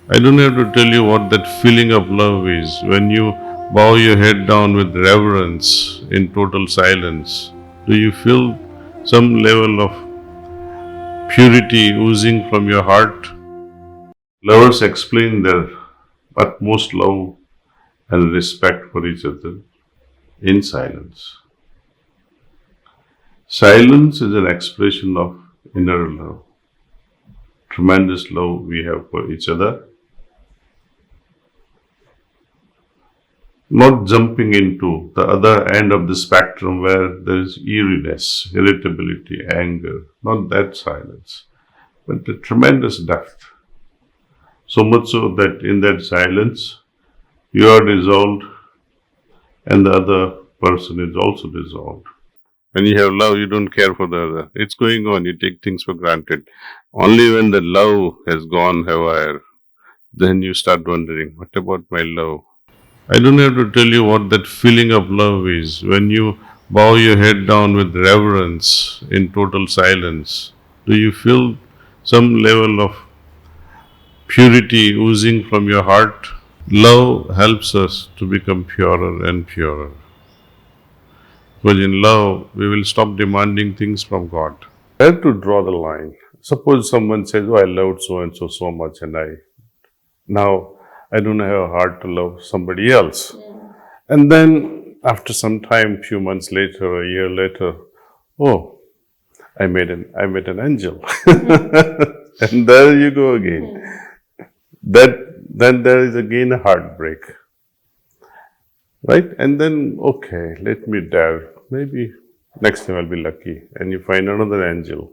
I don't have to tell you what that feeling of love is when you bow your head down with reverence in total silence. Do you feel some level of purity oozing from your heart? Lovers explain their utmost love and respect for each other in silence. Silence is an expression of inner love, tremendous love we have for each other, not jumping into the other end of the spectrum where there is eeriness, irritability, anger, not that silence, but the tremendous depth. So much so that in that silence, you are dissolved and the other person is also dissolved. When you have love, you don't care for the other. It's going on, you take things for granted. Only when the love has gone haywire, then you start wondering, what about my love? I don't have to tell you what that feeling of love is when you bow your head down with reverence in total silence. Do you feel some level of purity oozing from your heart? Love helps us to become purer and purer. Because in love, we will stop demanding things from God. Where to draw the line? Suppose someone says, "Oh, I loved so and so so much, and now I don't have a heart to love somebody else." And then after some time, few months later, a year later, oh, I met an angel, and there you go again. Then there is again a heartbreak, right? And then okay, let me dare. Maybe next time I'll be lucky, and you find another angel.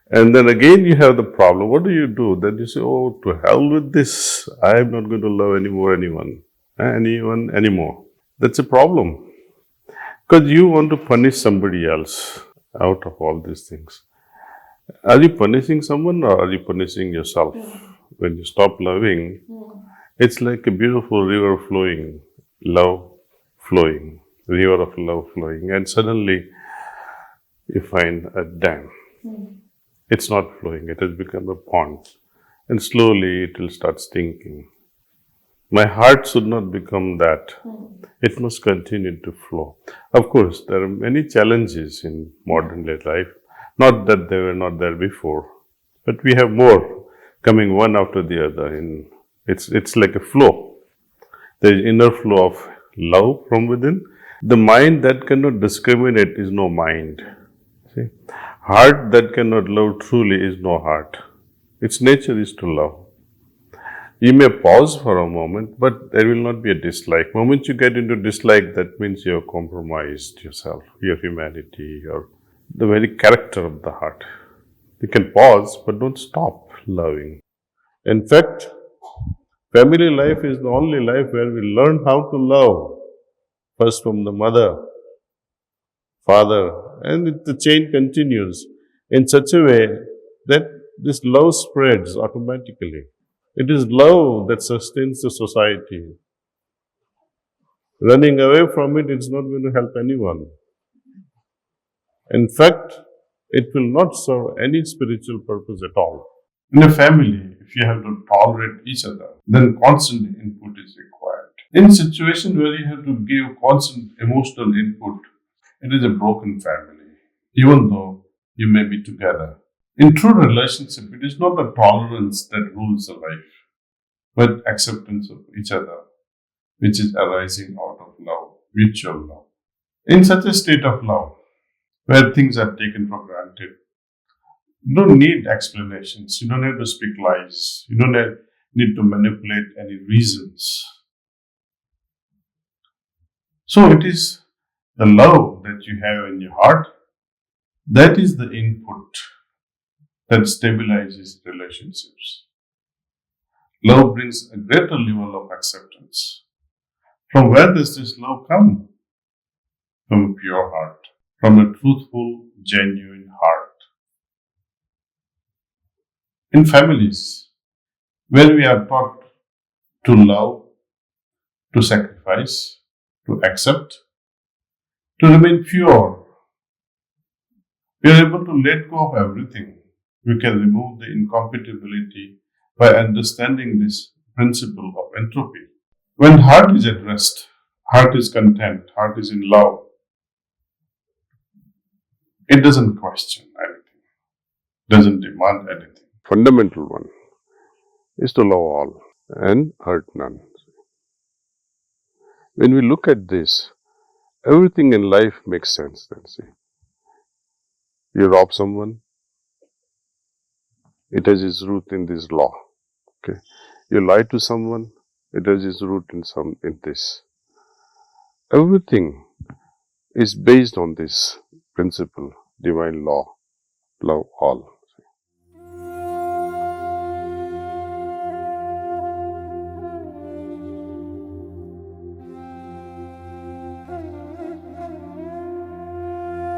And then again you have the problem. What do? Then you say, oh, to hell with this. I am not going to love anyone anymore. That's a problem. Because you want to punish somebody else out of all these things. Are you punishing someone or are you punishing yourself? When you stop loving, it's like a beautiful river flowing, love flowing, river of love flowing, and suddenly you find a dam. It's not flowing, it has become a pond. And slowly it will start stinking. My heart should not become that. It must continue to flow. Of course, there are many challenges in modern day life. Not that they were not there before, but we have more coming one after the other. It's like a flow. There is inner flow of love from within. The mind that cannot discriminate is no mind. See? Heart that cannot love truly is no heart. Its nature is to love. You may pause for a moment, but there will not be a dislike. Moment you get into dislike, that means you have compromised yourself, your humanity, the very character of the heart. You can pause, but don't stop loving. In fact, family life is the only life where we learn how to love. First from the mother, father, and the chain continues in such a way that this love spreads automatically. It is love that sustains the society. Running away from it is not going to help anyone. In fact, it will not serve any spiritual purpose at all. In a family, if you have to tolerate each other, then constant input is required. In a situation where you have to give constant emotional input, it is a broken family, even though you may be together. In true relationship, it is not the tolerance that rules the life, but acceptance of each other, which is arising out of love, mutual love. In such a state of love, where things are taken for granted, you don't need explanations, you don't have to speak lies, you don't need to manipulate any reasons. So it is the love that you have in your heart, that is the input that stabilizes relationships. Love brings a greater level of acceptance. From where does this love come? From a pure heart, from a truthful, genuine heart. In families, where we are taught to love, to sacrifice, to accept, to remain pure, we are able to let go of everything We can remove the incompatibility by understanding this principle of entropy. When heart is at rest, heart is content, heart is in love, it doesn't question anything, doesn't demand anything. Fundamental one is to love all and hurt none. When we look at this, everything in life makes sense then. See, you rob someone, it has its root in this law. Okay. You lie to someone, it has its root in this. Everything is based on this principle, divine law, love all.